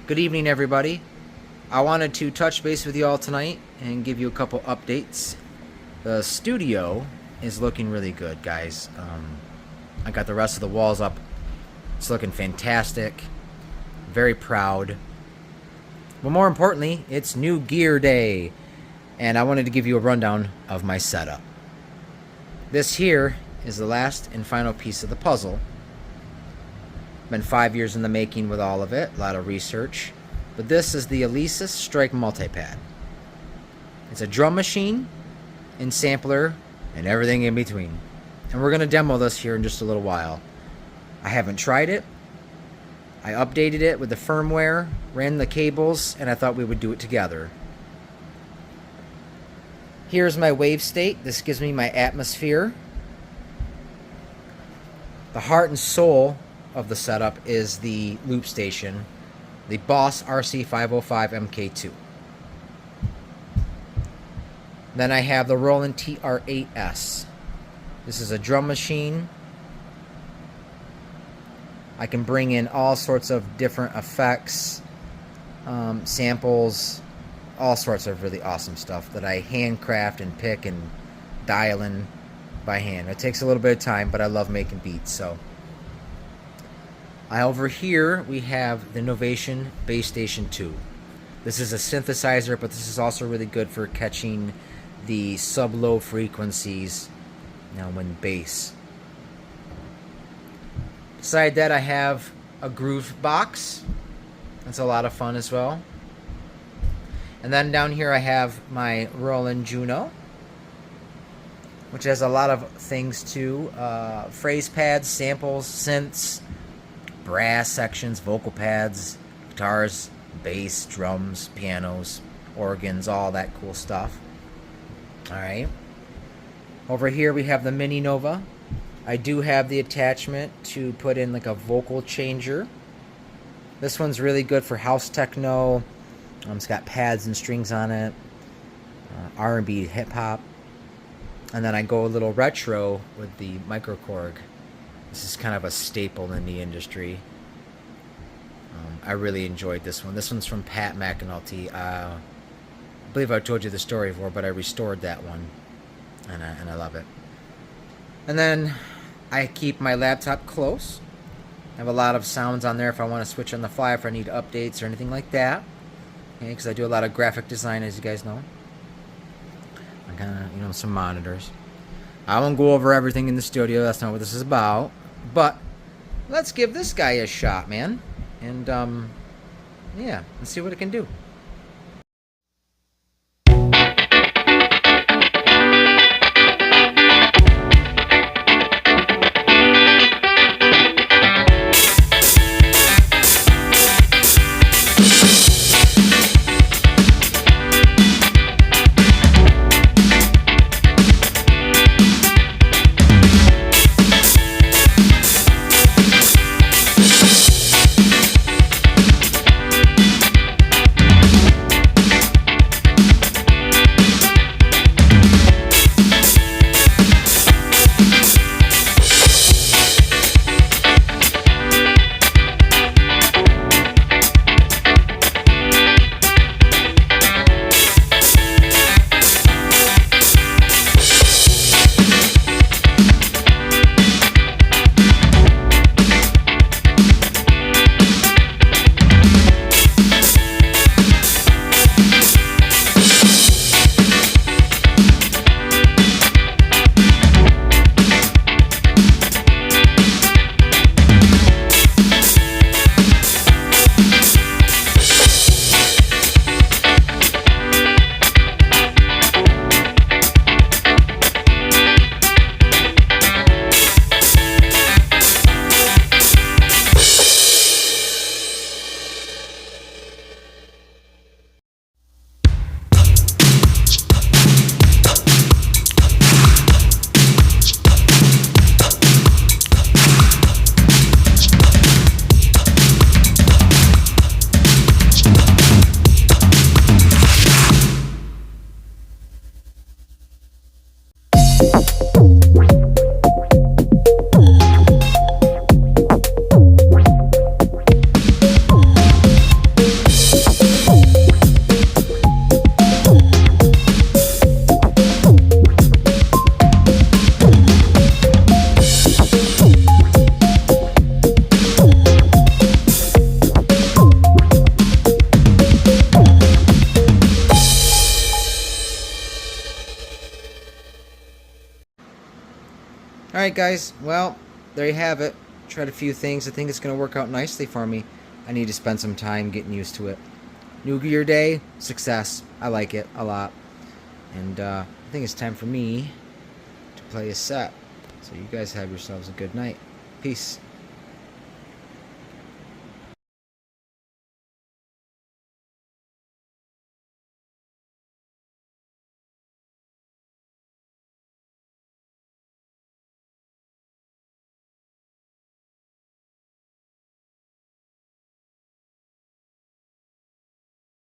Good evening, everybody. I wanted to touch base with you all tonight and give you a couple updates. The studio is looking really good, guys. I got the rest of the walls up. It's looking fantastic. Very proud. But more importantly, it's New Gear Day, and I wanted to give you a rundown of my setup. This here is the last and final piece of the puzzle. Been 5 years in the making with all of it, a lot of research. But this is the Alesis Strike Multipad. It's a drum machine and sampler and everything in between. And we're going to demo this here in just a little while. I haven't tried it. I updated it with the firmware, ran the cables, and I thought we would do it together. Here's my wave state. This gives me my atmosphere. The heart and soul of the setup is the loop station, the Boss RC505 MK2. Then I have the Roland TR8S. This is a drum machine. I can bring in all sorts of different effects, samples, all sorts of really awesome stuff that I handcraft and pick and dial in by hand. It takes a little bit of time, but I love making beats. So over here we have the Novation Bass Station 2. This is a synthesizer, but this is also really good for catching the sub-low frequencies now when bass. Beside that, I have a groove box. That's a lot of fun as well. And then down here I have my Roland Juno, which has a lot of things too. Phrase pads, samples, synths, brass sections, vocal pads, guitars, bass, drums, pianos, organs, all that cool stuff. Alright. Over here we have the Mini Nova. I do have the attachment to put in like a vocal changer. This one's really good for house techno. It's got pads and strings on it. R&B, hip-hop. And then I go a little retro with the Microkorg. This is kind of a staple in the industry. I really enjoyed this one. This one's from Pat McAnulty. I believe I told you the story before, but I restored that one. And I love it. And then I keep my laptop close. I have a lot of sounds on there if I want to switch on the fly, if I need updates or anything like that. Okay, because I do a lot of graphic design, as you guys know. I got, some monitors. I won't go over everything in the studio. That's not what this is about. But let's give this guy a shot, man. And, yeah, let's see what it can do. Alright guys, well, there you have it. Tried a few things. I think it's going to work out nicely for me. I need to spend some time getting used to it. New Year Day, success. I like it a lot. And I think it's time for me to play a set. So you guys have yourselves a good night. Peace.